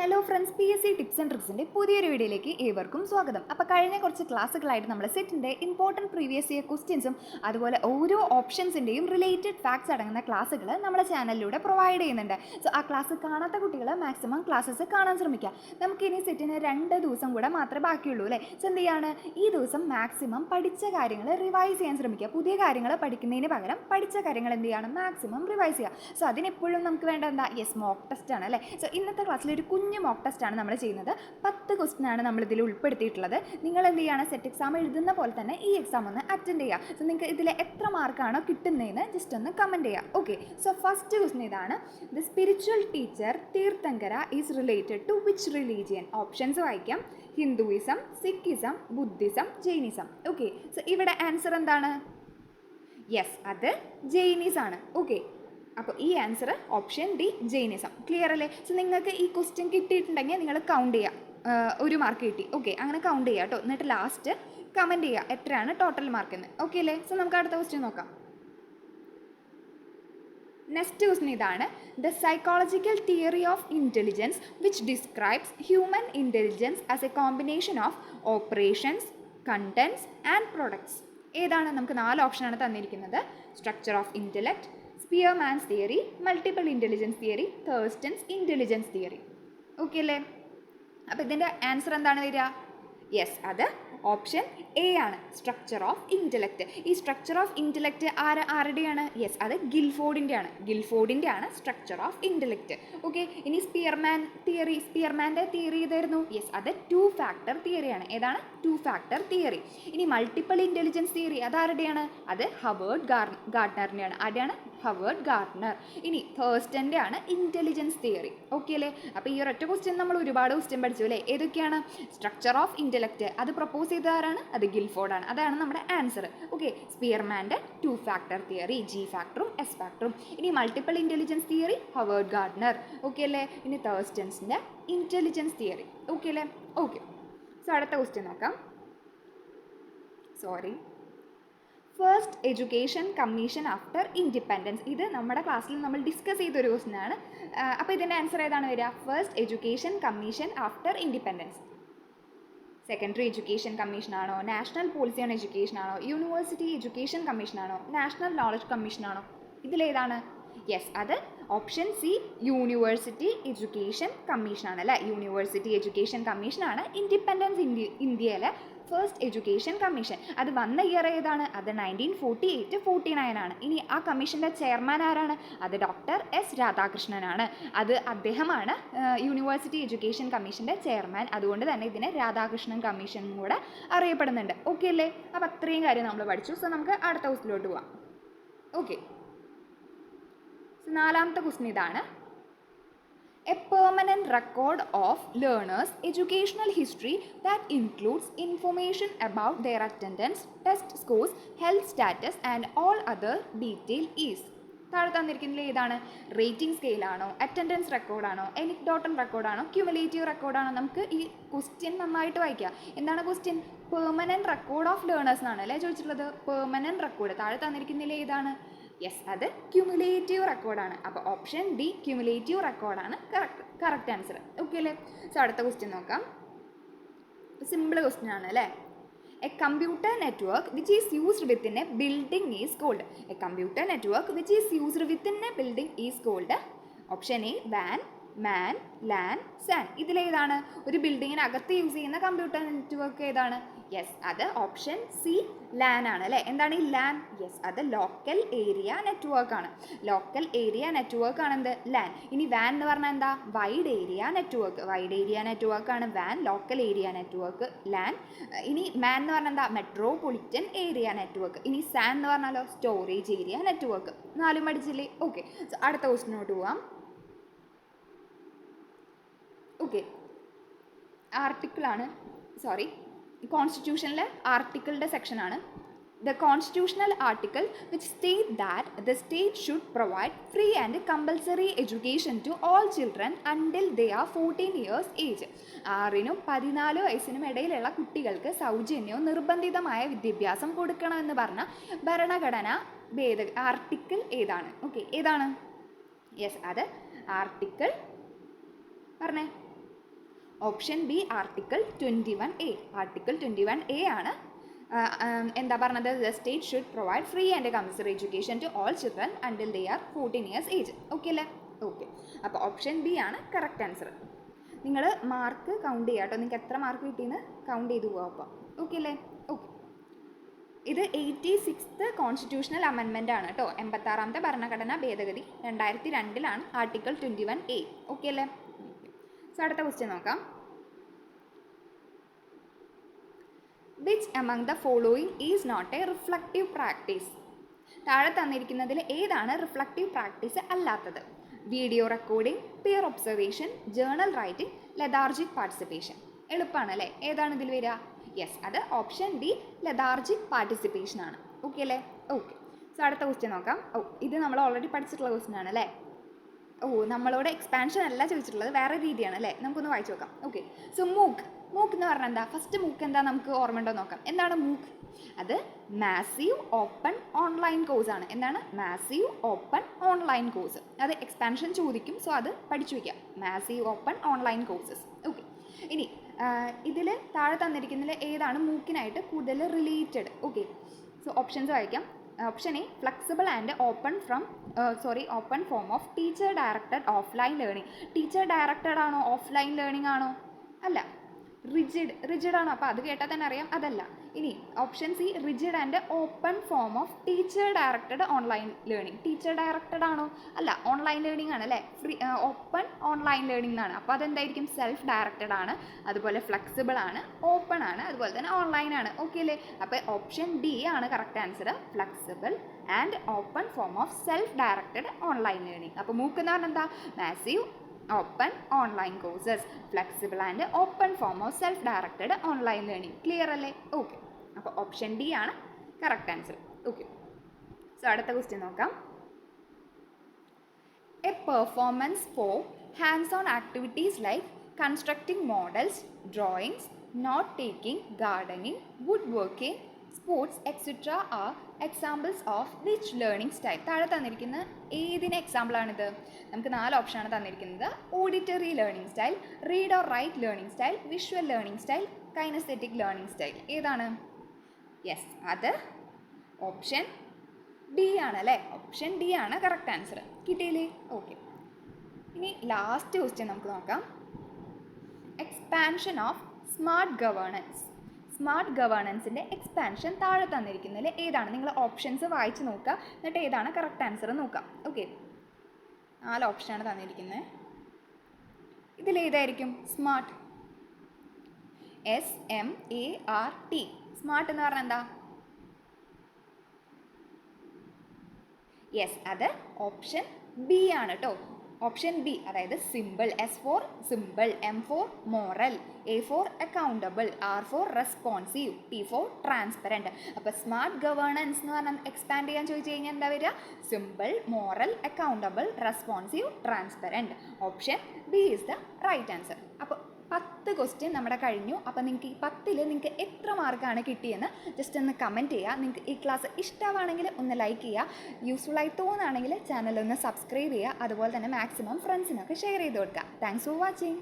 Hello friends, P S C tips and ട്രിക്സിൻ്റെ പുതിയൊരു വീഡിയോയിലേക്ക് ഏവർക്കും സ്വാഗതം. അപ്പോൾ കഴിഞ്ഞ കുറച്ച് ക്ലാസ്സുകളായിട്ട് നമ്മൾ സെറ്റിൻ്റെ ഇമ്പോർട്ടൻറ്റ് പ്രീവിയസ് ഇയർ ക്വസ്റ്റ്യൻസും അതുപോലെ ഓരോ ഓപ്ഷൻസിൻ്റെയും റിലേറ്റഡ് ഫാക്ട്സ് അടങ്ങുന്ന ക്ലാസ്സുകൾ നമ്മുടെ ചാനലിലൂടെ പ്രൊവൈഡ് ചെയ്യുന്നുണ്ട്. സോ ആ ക്ലാസ് കാണാത്ത കുട്ടികൾ മാക്സിമം ക്ലാസ്സസ് കാണാൻ ശ്രമിക്കുക. നമുക്കിനി സെറ്റിന് 2 ദിവസം കൂടെ മാത്രമേ ബാക്കിയുള്ളൂ അല്ലേ. സോ എന്ത് ചെയ്യാണ്, ഈ ദിവസം മാക്സിമം പഠിച്ച കാര്യങ്ങൾ റിവൈസ് ചെയ്യാൻ ശ്രമിക്കുക. പുതിയ കാര്യങ്ങൾ പഠിക്കുന്നതിന് പകരം പഠിച്ച കാര്യങ്ങൾ എന്ത് ചെയ്യണം, മാക്സിമം റിവൈസ് ചെയ്യുക. സോ അതിനെപ്പോഴും നമുക്ക് വേണ്ട എന്താ, മോക്ക് ടെസ്റ്റ് ആണ് അല്ലേ. സോ ഇന്നത്തെ ക്ലാസ്സിൽ ഒരു കുഞ്ഞു മോക്ക് ടെസ്റ്റ് ആണ് നമ്മൾ ചെയ്യുന്നത്. 10 ക്വസ്റ്റ്യൻ ആണ് നമ്മൾ ഇതിൽ ഉൾപ്പെടുത്തിയിട്ടുള്ളത്. നിങ്ങൾ എന്ത് ചെയ്യണം, സെറ്റ് എക്സാം എഴുതുന്ന പോലെ തന്നെ ഈ എക്സാം ഒന്ന് അറ്റൻഡ് ചെയ്യുക. സോ നിങ്ങൾക്ക് ഇതിൽ എത്ര മാർക്കാണോ കിട്ടുന്നതെന്ന് ജസ്റ്റ് ഒന്ന് കമൻറ്റ് ചെയ്യുക. ഓക്കെ, സോ ഫസ്റ്റ് ക്വസ്റ്റ്യൻ ഇതാണ്: the spiritual teacher Tirthankara is related to which religion? Options വായിക്കാം: Hinduism, Sikhism, Buddhism, Jainism. Okay, so ഇവിടെ ആൻസർ എന്താണ്? യെസ്, അത് ജൈനീസ് ആണ്. ഓക്കെ, അപ്പോൾ ഈ answer option D Jainism. Clear അല്ലേ? സോ നിങ്ങൾക്ക് ഈ ക്വസ്റ്റ്യൻ കിട്ടിയിട്ടുണ്ടെങ്കിൽ നിങ്ങൾ കൗണ്ട് ചെയ്യുക. 1 മാർക്ക് കിട്ടി. ഓക്കെ, അങ്ങനെ കൗണ്ട് ചെയ്യുക കേട്ടോ. എന്നിട്ട് ലാസ്റ്റ് കമൻറ്റ് ചെയ്യുക എത്രയാണ് ടോട്ടൽ മാർക്ക് എന്ന്. ഓക്കെ അല്ലേ? സോ നമുക്ക് അടുത്ത ക്വസ്റ്റ്യൻ നോക്കാം. നെക്സ്റ്റ് ക്വസ്റ്റ്യൻ ഇതാണ്: the psychological theory of intelligence which describes human intelligence as a combination of operations, contents and products. ഏതാണ്? നമുക്ക് 4 ഓപ്ഷനാണ് തന്നിരിക്കുന്നത്: structure of intellect, Spearman's theory, multiple intelligence theory, Thurstone's intelligence theory. Okay അല്ലേ? അപ്പോൾ ഇതിൻ്റെ answer എന്താണ് വരിക? യെസ്, അത് ഓപ്ഷൻ എ ആണ്, സ്ട്രക്ചർ ഓഫ് ഇൻ്റലക്റ്റ്. ഈ സ്ട്രക്ചർ ഓഫ് ഇൻ്റലക്റ്റ് ആരുടെയാണ്? യെസ്, അത് ഗിൽഫോർഡിൻ്റെ ആണ്. ഗിൽഫോർഡിൻ്റെ ആണ് സ്ട്രക്ചർ ഓഫ് ഇൻ്റലക്റ്റ്. ഓക്കെ, ഇനി സ്പിയർമാൻ തിയറി, സ്പിയർമാൻ്റെ തിയറി ഏതായിരുന്നു? യെസ്, അത് 2 ഫാക്ടർ തിയറിയാണ്. ഏതാണ്? 2 ഫാക്ടർ തിയറി. ഇനി മൾട്ടിപ്പിൾ ഇൻ്റലിജൻസ് തിയറി അതാരുടെയാണ്? അത് ഹവേർഡ് ഗാർട്ട്നറിൻ്റെയാണ്. ആരുടെയാണ്? ഹവേർഡ് ഗാർട്ട്നർ. ഇനി തേഴ്സ്റ്റൻ്റെ ആണ് ഇൻ്റലിജൻസ് തിയറി. ഓക്കെ അല്ലേ? അപ്പോൾ ഈ ഒരൊറ്റ ക്വസ്റ്റ്യൻ നമ്മൾ ഒരുപാട് ക്വസ്റ്റ്യൻ പഠിച്ചു അല്ലേ. ഏതൊക്കെയാണ്? സ്ട്രക്ചർ ഓഫ് ഇൻ്റലക്റ്റ് അത് പ്രപ്പോസ് ചെയ്തതാരാണ്? അത് ഗിൽഫോർഡാണ്. അതാണ് നമ്മുടെ ആൻസർ. ഓക്കെ, സ്പിയർമാൻ്റെ 2 ഫാക്ടർ തിയറി, ജി ഫാക്ടറും എസ് ഫാക്ടറും. ഇനി multiple intelligence theory Howard Gardner. Okay അല്ലേ? ഇനി തേഴ്സ്റ്റൻസിൻ്റെ ഇൻ്റലിജൻസ് തിയറി. ഓക്കെ അല്ലേ? ഓക്കെ, സോ അടുത്ത ക്വസ്റ്റ്യൻ നോക്കാം. First education commission after independence. ഇത് നമ്മുടെ ക്ലാസ്സിൽ നമ്മൾ ഡിസ്കസ് ചെയ്തൊരു ക്വസ്റ്റ്യൻ ആണ്. അപ്പോൾ ഇതിൻ്റെ ആൻസർ ഏതാണ് വരിക? First education commission after independence. Secondary education commission ആണോ, നാഷണൽ പോളിസി ഓൺ എഡ്യൂക്കേഷൻ ആണോ, യൂണിവേഴ്സിറ്റി എഡ്യൂക്കേഷൻ കമ്മീഷൻ ആണോ, നാഷണൽ നോളജ് കമ്മീഷൻ ആണോ? ഇതിലേതാണ്? യെസ്, അത് ഓപ്ഷൻ സി യൂണിവേഴ്സിറ്റി എഡ്യൂക്കേഷൻ കമ്മീഷനാണ് അല്ലേ. യൂണിവേഴ്സിറ്റി എഡ്യൂക്കേഷൻ കമ്മീഷനാണ് ഇൻഡിപെൻഡൻസ് ഇന്ത്യയിലെ ഫസ്റ്റ് എഡ്യൂക്കേഷൻ കമ്മീഷൻ. അത് വന്ന ഇയർ ഏതാണ്? അത് 1948-49 ആണ്. ഇനി ആ കമ്മീഷൻ്റെ ചെയർമാൻ ആരാണ്? അത് ഡോക്ടർ എസ് രാധാകൃഷ്ണനാണ്. അദ്ദേഹമാണ് യൂണിവേഴ്സിറ്റി എഡ്യൂക്കേഷൻ കമ്മീഷൻ്റെ ചെയർമാൻ. അതുകൊണ്ട് തന്നെ ഇതിനെ രാധാകൃഷ്ണൻ കമ്മീഷൻ കൂടെ അറിയപ്പെടുന്നുണ്ട്. ഓക്കെ അല്ലേ? അപ്പോൾ അത്രയും കാര്യം നമ്മൾ പഠിച്ചു. സോ നമുക്ക് അടുത്ത ക്വസ്റ്റിലോട്ട് പോവാം. ഓക്കെ, നാലാമത്തെ ക്വസ്റ്റ്യൻ ഇതാണ്: a permanent record of learners educational history that includes information about their attendance, test scores, health status and all other details. താഴെ തന്നിരിക്കുന്നതിൽ ഏതാണ്? റേറ്റിംഗ് സ്കെയിലാണോ, അറ്റൻഡൻസ് റെക്കോർഡാണോ, എനിക്ഡോട്ടൽ റെക്കോർഡാണോ, ക്യുമുലേറ്റീവ് റെക്കോർഡാണോ? നമുക്ക് ഈ ക്വസ്റ്റ്യൻ നന്നായിട്ട് വായിക്കാം. എന്താണ് question? Permanent record of learners എന്നാണ് അല്ലേ ചോദിച്ചിട്ടുള്ളത്. പെർമനന്റ് റെക്കോർഡ് താഴെ തന്നിരിക്കുന്നതിൽ ഏതാണ്? യെസ്, അത് ക്യുമുലേറ്റീവ് റെക്കോർഡാണ്. അപ്പോൾ ഓപ്ഷൻ ഡി ക്യുമുലേറ്റീവ് റെക്കോർഡാണ് കറക്റ്റ് ആൻസർ. ഓക്കെ അല്ലേ? സോ അടുത്ത ക്വസ്റ്റ്യൻ നോക്കാം. സിമ്പിൾ ക്വസ്റ്റ്യൻ ആണ് അല്ലേ. A computer network which is used within a building is called. A computer network which is used within a building is called. Option A വാൻ, MAN, LAN, SAN. ഇതിലേതാണ്? ഒരു ബിൽഡിങ്ങിനകത്ത് use ചെയ്യുന്ന computer network ഏതാണ്? Yes, അത് option C LAN ആണ് അല്ലേ. എന്താണ് ഈ ലാൻ? യെസ്, അത് ലോക്കൽ ഏരിയ നെറ്റ്വർക്ക് ആണ്. ലോക്കൽ ഏരിയ നെറ്റ്വർക്ക് ആണ് എന്ത്? ലാൻ. ഇനി വാൻ എന്ന് പറഞ്ഞാൽ എന്താ? Wide area network. Wide area network ആണ് വാൻ. Local area network LAN. ഇനി മാൻ എന്ന് പറഞ്ഞാൽ എന്താ? Metropolitan area network. ഇനി സാൻ എന്ന് പറഞ്ഞാലോ? Storage area network. 4 പഠിച്ചില്ലേ? ഓക്കെ, സോ അടുത്ത ക്വസ്റ്റിനോട്ട് പോവാം. ഓക്കെ, കോൺസ്റ്റിറ്റ്യൂഷനിലെ ആർട്ടിക്കിളുടെ സെക്ഷനാണ്. The constitutional article which state that the state should provide free and compulsory education to all children until they are 14 years age. 6-നും 14 വയസ്സിനും ഇടയിലുള്ള കുട്ടികൾക്ക് സൗജന്യവും നിർബന്ധിതമായ വിദ്യാഭ്യാസം കൊടുക്കണമെന്ന് പറഞ്ഞ ഭരണഘടന ആർട്ടിക്കിൾ ഏതാണ്? ഓക്കെ, ഏതാണ്? യെസ്, അത് ആർട്ടിക്കിൾ പറഞ്ഞേ. Option B article 21A. Article 21A ആണ് എന്താ പറഞ്ഞത്, the state should provide free and compulsory education to all children until they are 14 years age. Okay അല്ലേ? ഓക്കെ. അപ്പോൾ ഓപ്ഷൻ ബി ആണ് കറക്റ്റ് ആൻസർ. നിങ്ങൾ മാർക്ക് കൗണ്ട് ചെയ്യുക കേട്ടോ, നിങ്ങൾക്ക് എത്ര മാർക്ക് കിട്ടിയെന്ന് കൗണ്ട് ചെയ്ത് പോകാം അപ്പം. ഓക്കെ അല്ലേ? ഓക്കെ. ഇത് 86th കോൺസ്റ്റിറ്റ്യൂഷണൽ അമെൻമെൻ്റ് ആണ് കേട്ടോ. 86ാമത്തെ ഭരണഘടനാ ഭേദഗതി 2002 ആർട്ടിക്കിൾ 21A. ഓക്കെ അല്ലേ? സോ അടുത്ത ക്വസ്റ്റ്യൻ നോക്കാം. Which among the following is not a reflective practice? താഴെ തന്നിരിക്കുന്നതിൽ ഏതാണ് റിഫ്ലക്റ്റീവ് പ്രാക്ടീസ് അല്ലാത്തത്? Video recording, peer observation, journal writing, lethargic participation. എളുപ്പമാണ് അല്ലേ? ഏതാണ് ഇതിൽ വരിക? യെസ്, അത് ഓപ്ഷൻ ഡി ലെതാർജിക് പാർട്ടിസിപ്പേഷൻ ആണ്. ഓക്കെ അല്ലേ? ഓക്കെ. സോ അടുത്ത ക്വസ്റ്റ്യൻ നോക്കാം. ഇത് നമ്മൾ ഓൾറെഡി പഠിച്ചിട്ടുള്ള ക്വസ്റ്റ്യൻ ആണ് അല്ലേ? നമ്മളോട് എക്സ്പാൻഷൻ അല്ല ചോദിച്ചിട്ടുള്ളത്, വേറെ രീതിയാണ് അല്ലേ? നമുക്കൊന്ന് വായിച്ചു നോക്കാം. ഓക്കെ. സോ മൂക്ക് എന്ന് പറഞ്ഞാൽ എന്താ? ഫസ്റ്റ് മൂക്ക് എന്താ നമുക്ക് ഓർമ്മ ഉണ്ടോ നോക്കാം. എന്താണ് മൂക്ക്? അത് മാസീവ് ഓപ്പൺ ഓൺലൈൻ കോഴ്സ് ആണ്. എന്താണ്? Massive open online course. അത് എക്സ്പാൻഷൻ ചോദിക്കും, സോ അത് പഠിച്ചു വയ്ക്കാം. Massive open online courses. Okay. ഇനി ഇതിൽ താഴെ തന്നിരിക്കുന്നതിൽ ഏതാണ് മൂക്കിനായിട്ട് കൂടുതൽ റിലേറ്റഡ്? ഓക്കെ. സോ ഓപ്ഷൻസ് വായിക്കാം. Option A flexible and open form of teacher directed offline learning. Teacher directed ആണോ? ഓഫ്ലൈൻ ലേണിംഗ് ആണോ? അല്ല. റിജിഡ് ആണോ? അപ്പോൾ അത് കേട്ടാൽ തന്നെ അറിയാം അതല്ല. ഇനി option C rigid and open form of teacher directed online learning. Teacher directed ആണോ? അല്ല, ഓൺലൈൻ ലേണിംഗ് ആണ് അല്ലേ? ഓപ്പൺ ഓൺലൈൻ ലേണിംഗ് എന്നാണ്. അപ്പോൾ അതെന്തായിരിക്കും? സെൽഫ് ഡയറക്റ്റഡ് ആണ്, അതുപോലെ ഫ്ലെക്സിബിൾ ആണ്, ഓപ്പൺ ആണ്, അതുപോലെ തന്നെ ഓൺലൈൻ ആണ്. ഓക്കെ അല്ലേ? അപ്പോൾ ഓപ്ഷൻ ഡി ആണ് correct answer. Flexible and open form of self directed online learning. അപ്പോൾ മൂക്ക് എന്ന് പറഞ്ഞാൽ എന്താ? Massive open online courses, flexible and open form of self directed online learning. Clear അല്ലേ? ഓക്കെ. അപ്പോൾ ഓപ്ഷൻ ഡി ആണ് correct answer. Okay. So അടുത്ത question നോക്കാം. A performance for hands on activities like constructing models, drawings, note taking, gardening, wood working, sports etcetera are examples of which learning style? താഴെ തന്നിരിക്കുന്ന ഏതിന് എക്സാമ്പിളാണിത്? നമുക്ക് 4 ഓപ്ഷനാണ് തന്നിരിക്കുന്നത്. Auditory learning style, read or write learning style, visual learning style, kinesthetic learning style. ഏതാണ്? Yes, അത് option D ആണ് അല്ലേ? ഓപ്ഷൻ ഡി ആണ് കറക്റ്റ് ആൻസർ. കിട്ടിയില്ലേ? ഓക്കെ. ഇനി ലാസ്റ്റ് ക്വസ്റ്റ്യൻ നമുക്ക് നോക്കാം. Expansion of smart governance. Smart ഗവേണൻസിൻ്റെ എക്സ്പാൻഷൻ താഴെ തന്നിരിക്കുന്നതിൽ ഏതാണ്? നിങ്ങൾ ഓപ്ഷൻസ് വായിച്ച് നോക്കുക, എന്നിട്ട് ഏതാണ് കറക്റ്റ് ആൻസർ നോക്കാം. ഓക്കെ. 4 ഓപ്ഷനാണ് തന്നിരിക്കുന്നത്. ഇതിലേതായിരിക്കും സ്മാർട്ട്? SMART. സ്മാർട്ട് എന്ന് പറഞ്ഞാൽ എന്താ? യെസ്, അത് ഓപ്ഷൻ ബി ആണ് കേട്ടോ. ഓപ്ഷൻ ബി, അതായത് simple. S for simple, M for moral, A for accountable, R for responsive, T for transparent. അപ്പോൾ സ്മാർട്ട് ഗവേണൻസ് എന്ന് പറഞ്ഞാൽ എക്സ്പാൻഡ് ചെയ്യാൻ ചോദിച്ചു കഴിഞ്ഞാൽ എന്താ വരിക? Simple, moral, accountable, responsive, transparent. Option B is the right answer. അപ്പോൾ 10 ക്വസ്റ്റ്യൻ നമ്മുടെ കഴിഞ്ഞു. അപ്പോൾ നിങ്ങൾക്ക് ഈ 10ൽ നിങ്ങൾക്ക് എത്ര മാർക്കാണ് കിട്ടിയെന്ന് ജസ്റ്റ് ഒന്ന് കമൻറ്റ് ചെയ്യുക. നിങ്ങൾക്ക് ഈ ക്ലാസ് ഇഷ്ടമാണെങ്കിൽ ഒന്ന് ലൈക്ക് ചെയ്യുക, യൂസ്ഫുള്ളായി തോന്നുകയാണെങ്കിൽ ചാനൽ ഒന്ന് സബ്സ്ക്രൈബ് ചെയ്യുക, അതുപോലെ തന്നെ മാക്സിമം ഫ്രണ്ട്സിനൊക്കെ ഷെയർ ചെയ്ത് കൊടുക്കുക. Thanks for watching.